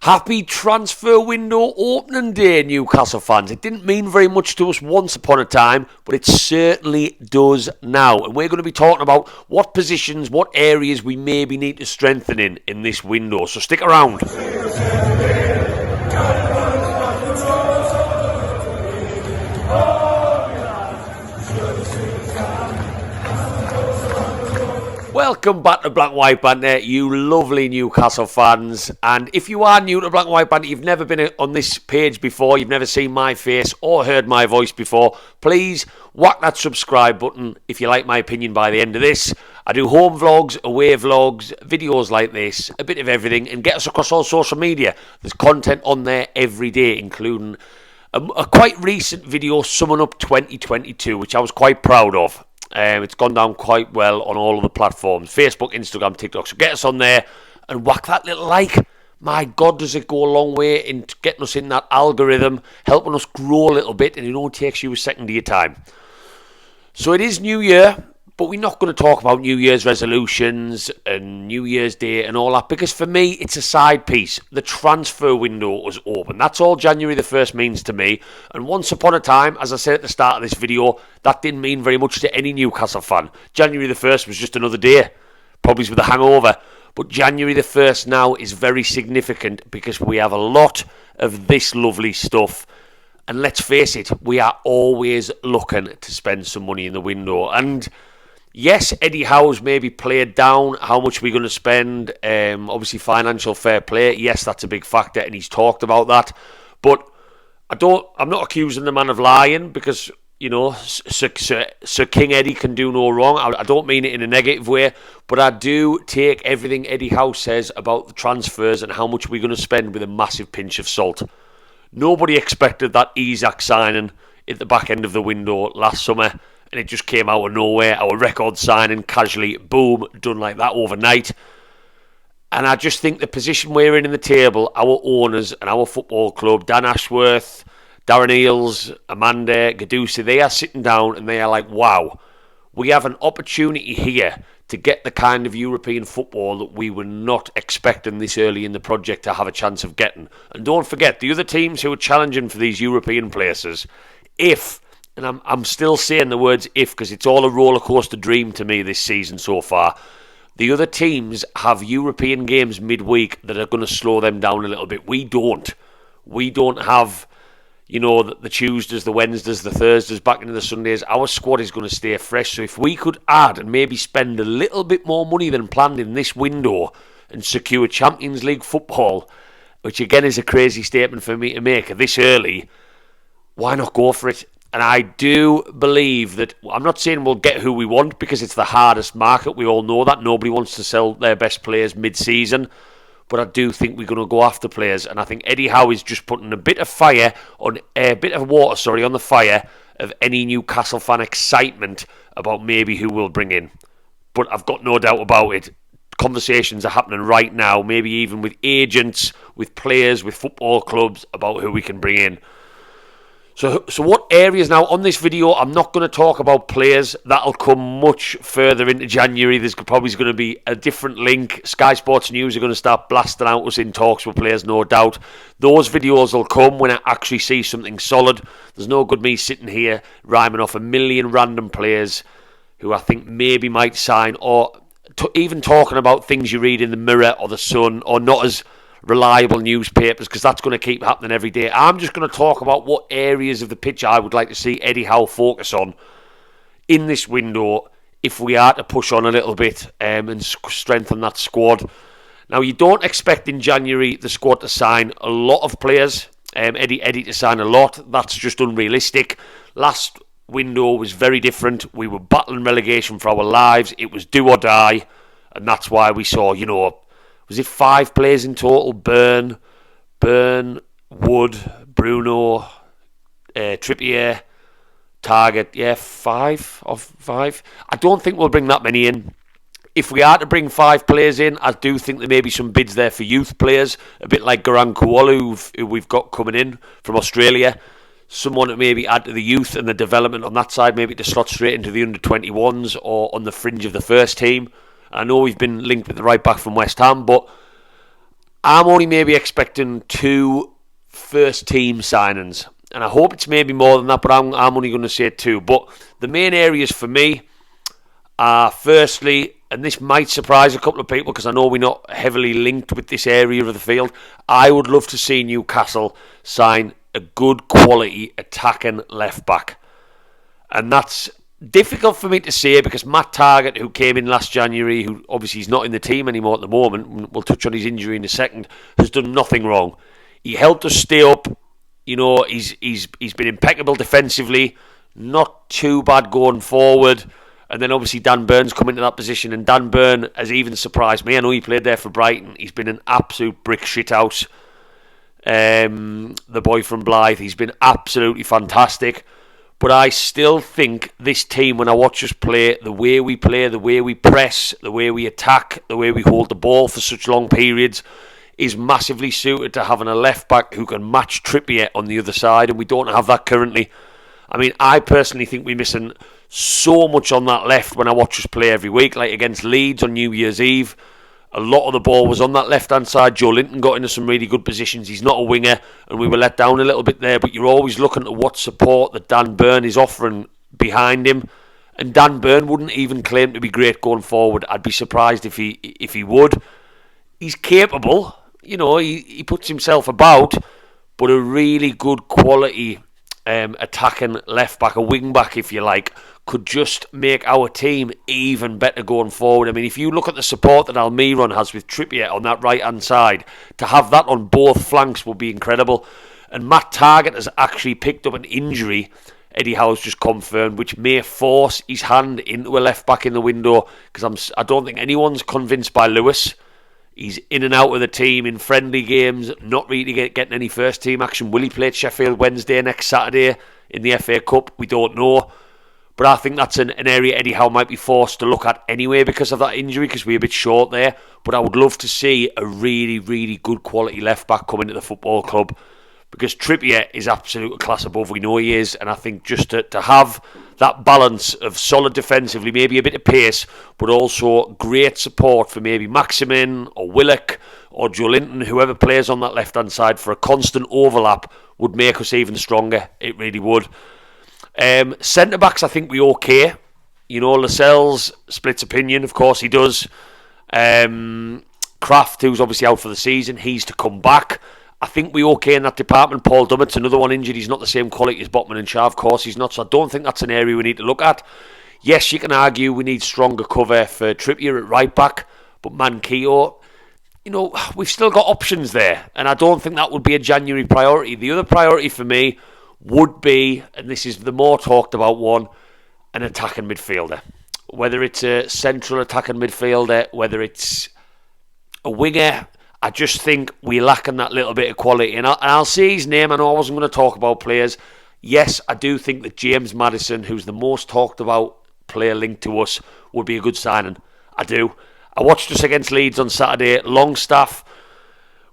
Happy transfer window opening day, Newcastle fans. It didn't mean very much to us once upon a time, but it certainly does now. And we're going to be talking about what positions, what areas we maybe need to strengthen in this window. So stick around. Welcome back to Black and White Banter, you lovely Newcastle fans. And if you are new to Black and White Banter, you've never been on this page before, you've never seen my face or heard my voice before, please whack that subscribe button if you like my opinion by the end of this. I do home vlogs, away vlogs, videos like this, a bit of everything, and get us across all social media. There's content on there every day, including a quite recent video summing up 2022, which I was quite proud of. It's gone down quite well on all of the platforms, Facebook, Instagram, TikTok. So get us on there and whack that little like. My God, does it go a long way in getting us in that algorithm, helping us grow a little bit, and it only takes you a second of your time. So it is New Year, but we're not going to talk about New Year's resolutions and New Year's Day and all that, because for me, it's a side piece. The transfer window was open. That's all January the 1st means to me. And once upon a time, as I said at the start of this video, that didn't mean very much to any Newcastle fan. January the 1st was just another day, probably with a hangover. But January the 1st now is very significant because we have a lot of this lovely stuff. And let's face it, we are always looking to spend some money in the window. And yes, Eddie Howe's maybe played down how much we're going to spend. Obviously, financial fair play. Yes, that's a big factor, and he's talked about that. But I'm not accusing the man of lying because, you know, Sir King Eddie can do no wrong. I don't mean it in a negative way, but I do take everything Eddie Howe says about the transfers and how much we're going to spend with a massive pinch of salt. Nobody expected that Isak signing at the back end of the window last summer, and it just came out of nowhere. Our record signing, casually, boom, done like that overnight. And I just think the position we're in the table, our owners and our football club, Dan Ashworth, Darren Eales, Amanda, Gadusi, they are sitting down and they are like, wow, we have an opportunity here to get the kind of European football that we were not expecting this early in the project to have a chance of getting. And don't forget, the other teams who are challenging for these European places, and I'm still saying the words if because it's all a roller coaster dream to me this season so far. The other teams have European games midweek that are going to slow them down a little bit. We don't. We don't have, you know, the Tuesdays, the Wednesdays, the Thursdays, back into the Sundays. Our squad is going to stay fresh. So if we could add and maybe spend a little bit more money than planned in this window and secure Champions League football, which again is a crazy statement for me to make this early, why not go for it? And I do believe that, I'm not saying we'll get who we want because it's the hardest market. We all know that. Nobody wants to sell their best players mid-season. But I do think we're going to go after players. And I think Eddie Howe is just putting a bit of water on the fire of any Newcastle fan excitement about maybe who we'll bring in. But I've got no doubt about it. Conversations are happening right now, maybe even with agents, with players, with football clubs about who we can bring in. So what areas now on this video? I'm not going to talk about players. That'll come much further into January. There's probably going to be a different link. Sky Sports News are going to start blasting out us in talks with players, no doubt. Those videos will come when I actually see something solid. There's no good me sitting here rhyming off a million random players who I think maybe might sign, or even talking about things you read in the Mirror or the Sun, or not as reliable newspapers, because that's going to keep happening every day. I'm just going to talk about what areas of the pitch I would like to see Eddie Howe focus on in this window if we are to push on a little bit and strengthen that squad. Now, you don't expect in January the squad to sign a lot of players, Eddie to sign a lot. That's just unrealistic. Last window was very different. We were battling relegation for our lives. It was do or die, and that's why we saw, you know, was it 5 players in total? Burn, Wood, Bruno, Trippier, Target. Yeah, 5 of 5. I don't think we'll bring that many in. If we are to bring 5 players in, I do think there may be some bids there for youth players, a bit like Garang Kuolu, who we've got coming in from Australia. Someone to maybe add to the youth and the development on that side, maybe to slot straight into the under-21s or on the fringe of the first team. I know we've been linked with the right back from West Ham, but I'm only maybe expecting 2 first-team signings. And I hope it's maybe more than that, but I'm only going to say 2. But the main areas for me are, firstly, and this might surprise a couple of people because I know we're not heavily linked with this area of the field, I would love to see Newcastle sign a good quality attacking left-back. And that's difficult for me to say because Matt Targett, who came in last January, who obviously is not in the team anymore at the moment, we'll touch on his injury in a second, has done nothing wrong. He helped us stay up. You know, he's been impeccable defensively, not too bad going forward. And then obviously Dan Burn's come into that position, and Dan Burn has even surprised me. I know he played there for Brighton. He's been an absolute brick shithouse. The boy from Blythe, he's been absolutely fantastic. But I still think this team, when I watch us play, the way we press, the way we attack, the way we hold the ball for such long periods, is massively suited to having a left back who can match Trippier on the other side, and we don't have that currently. I mean, I personally think we're missing so much on that left when I watch us play every week, like against Leeds on New Year's Eve. A lot of the ball was on that left-hand side. Joe Linton got into some really good positions. He's not a winger, and we were let down a little bit there, but you're always looking at what support that Dan Burn is offering behind him. And Dan Burn wouldn't even claim to be great going forward. I'd be surprised if he would. He's capable. You know, he puts himself about, but a really good quality attacking left back, a wing back if you like, could just make our team even better going forward. I mean, if you look at the support that Almiron has with Trippier on that right hand side, to have that on both flanks would be incredible. And Matt Targett has actually picked up an injury, Eddie Howe's just confirmed, which may force his hand into a left back in the window, because I don't think anyone's convinced by Lewis. He's in and out of the team in friendly games, not really getting any first team action. Will he play at Sheffield Wednesday next Saturday in the FA Cup? We don't know. But I think that's an area Eddie Howe might be forced to look at anyway because of that injury, because we're a bit short there. But I would love to see a really, really good quality left back come into the football club, because Trippier is absolute class above. We know he is. And I think just to have that balance of solid defensively, maybe a bit of pace, but also great support for maybe Maximin or Willock or Joe Linton, whoever plays on that left-hand side, for a constant overlap would make us even stronger. It really would. Centre-backs, I think we're okay. You know, Lascelles splits opinion. Of course he does. Kraft, who's obviously out for the season, he's to come back. I think we're okay in that department. Paul Dummett's another one injured. He's not the same quality as Botman and Shah. Of course he's not. So I don't think that's an area we need to look at. Yes, you can argue we need stronger cover for Trippier at right back. But Manquillo, you know, we've still got options there. And I don't think that would be a January priority. The other priority for me would be, and this is the more talked about one, an attacking midfielder. Whether it's a central attacking midfielder, whether it's a winger, I just think we're lacking that little bit of quality. And I'll say his name. I know I wasn't going to talk about players. Yes, I do think that James Maddison, who's the most talked about player linked to us, would be a good signing. I do. I watched us against Leeds on Saturday. Longstaff.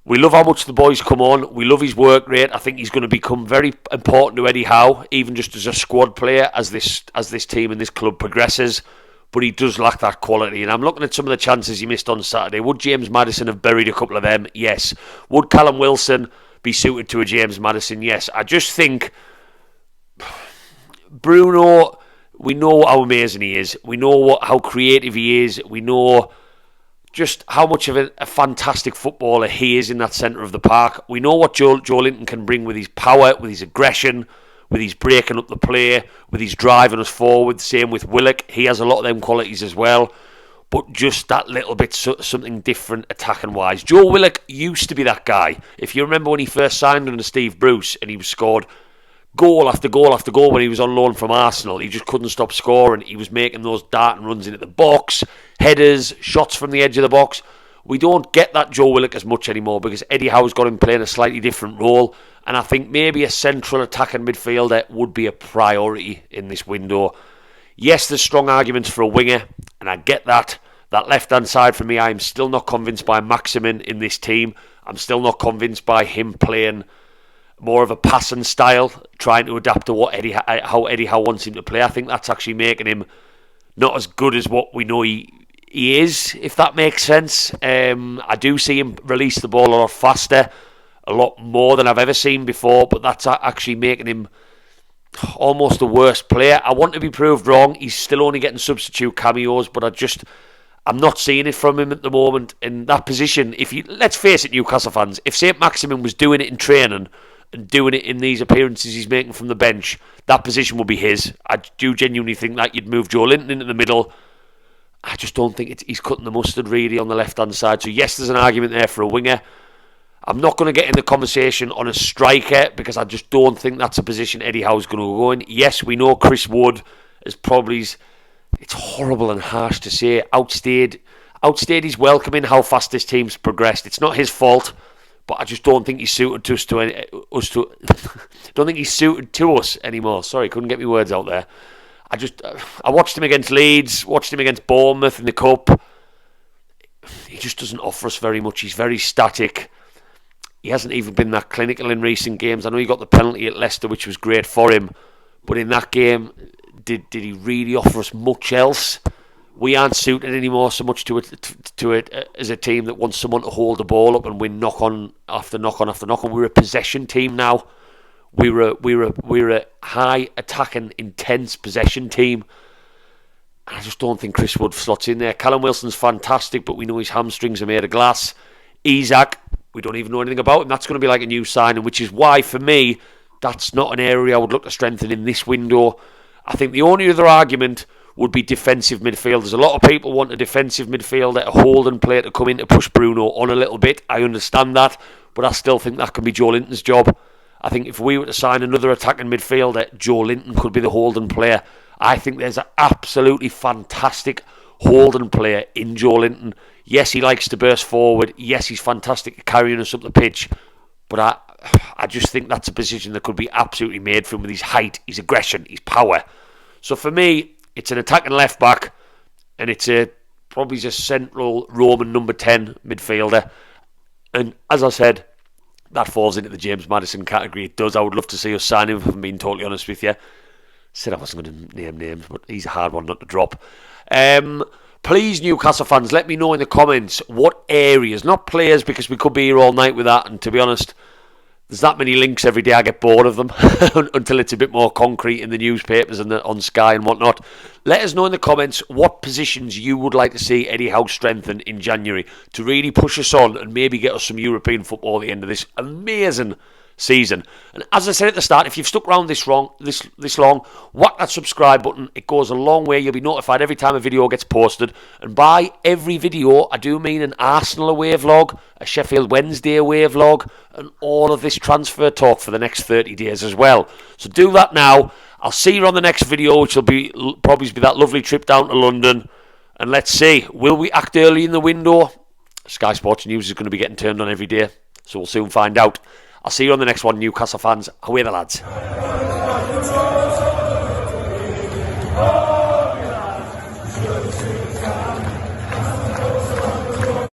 We love how much the boys come on. We love his work rate. I think he's going to become very important to Eddie Howe, even just as a squad player, as this team and this club progresses. But he does lack that quality. And I'm looking at some of the chances he missed on Saturday. Would James Maddison have buried a couple of them? Yes. Would Callum Wilson be suited to a James Maddison? Yes. I just think Bruno, we know how amazing he is. We know how creative he is. We know just how much of a fantastic footballer he is in that centre of the park. We know what Joe Linton can bring with his power, with his aggression, with his breaking up the play, with his driving us forward. Same with Willock. He has a lot of them qualities as well. But just that little bit something different attacking-wise. Joe Willock used to be that guy. If you remember when he first signed under Steve Bruce and he scored goal after goal after goal when he was on loan from Arsenal, he just couldn't stop scoring. He was making those darting runs into the box, headers, shots from the edge of the box. We don't get that Joe Willock as much anymore because Eddie Howe's got him playing a slightly different role. And I think maybe a central attacking midfielder would be a priority in this window. Yes, there's strong arguments for a winger, and I get that. That left-hand side for me, I'm still not convinced by Maximin in this team. I'm still not convinced by him playing more of a passing style, trying to adapt to how Eddie Howe wants him to play. I think that's actually making him not as good as what we know he he is, if that makes sense. I do see him release the ball a lot faster, a lot more than I've ever seen before, but that's actually making him almost the worst player. I want to be proved wrong. He's still only getting substitute cameos, but I'm not seeing it from him at the moment in that position. Let's face it, Newcastle fans, if St. Maximin was doing it in training and doing it in these appearances he's making from the bench, that position will be his. I do genuinely think that you'd move Joelinton into the middle. I just don't think he's cutting the mustard really on the left-hand side. So yes, there's an argument there for a winger. I'm not going to get in the conversation on a striker because I just don't think that's a position Eddie Howe's going to go in. Yes, we know Chris Wood is probably, it's horrible and harsh to say, outstayed his welcome in how fast this team's progressed. It's not his fault, but I just don't think he's suited to us. Don't think he's suited to us anymore. Sorry, couldn't get my words out there. I watched him against Leeds, watched him against Bournemouth in the Cup. He just doesn't offer us very much. He's very static. He hasn't even been that clinical in recent games. I know he got the penalty at Leicester, which was great for him. But in that game, did he really offer us much else? We aren't suited anymore so much to it as a team that wants someone to hold the ball up and win knock on after knock on after knock on. We're a possession team now. We're a high attacking, intense possession team. I just don't think Chris Wood slots in there. Callum Wilson's fantastic, but we know his hamstrings are made of glass. Isak, we don't even know anything about him. That's going to be like a new signing, which is why, for me, that's not an area I would look to strengthen in this window. I think the only other argument would be defensive midfielders. A lot of people want a defensive midfielder, a holding player to come in to push Bruno on a little bit. I understand that, but I still think that can be Joelinton's job. I think if we were to sign another attacking midfielder, Joelinton could be the holding player. I think there's an absolutely fantastic holding player in Joelinton. Yes, he likes to burst forward. Yes, he's fantastic at carrying us up the pitch. But I just think that's a position that could be absolutely made for him with his height, his aggression, his power. So for me, it's an attacking left back, and it's probably just central Roman number 10 midfielder. And as I said, that falls into the James Maddison category. It does. I would love to see us sign him, if I'm being totally honest with you. Said I wasn't going to name names, but he's a hard one not to drop. Please, Newcastle fans, let me know in the comments what areas, not players, because we could be here all night with that, and to be honest, there's that many links every day I get bored of them until it's a bit more concrete in the newspapers and on Sky and whatnot. Let us know in the comments what positions you would like to see Eddie Howe strengthen in January to really push us on and maybe get us some European football at the end of this amazing season. And as I said at the start, if you've stuck around this long, whack that subscribe button. It goes a long way. You'll be notified every time a video gets posted. And by every video, I do mean an Arsenal away vlog, a Sheffield Wednesday away vlog, and all of this transfer talk for the next 30 days as well. So do that now. I'll see you on the next video, which will probably be that lovely trip down to London. And let's see, will we act early in the window? Sky Sports News is going to be getting turned on every day, so we'll soon find out. I'll see you on the next one, Newcastle fans. Away the lads.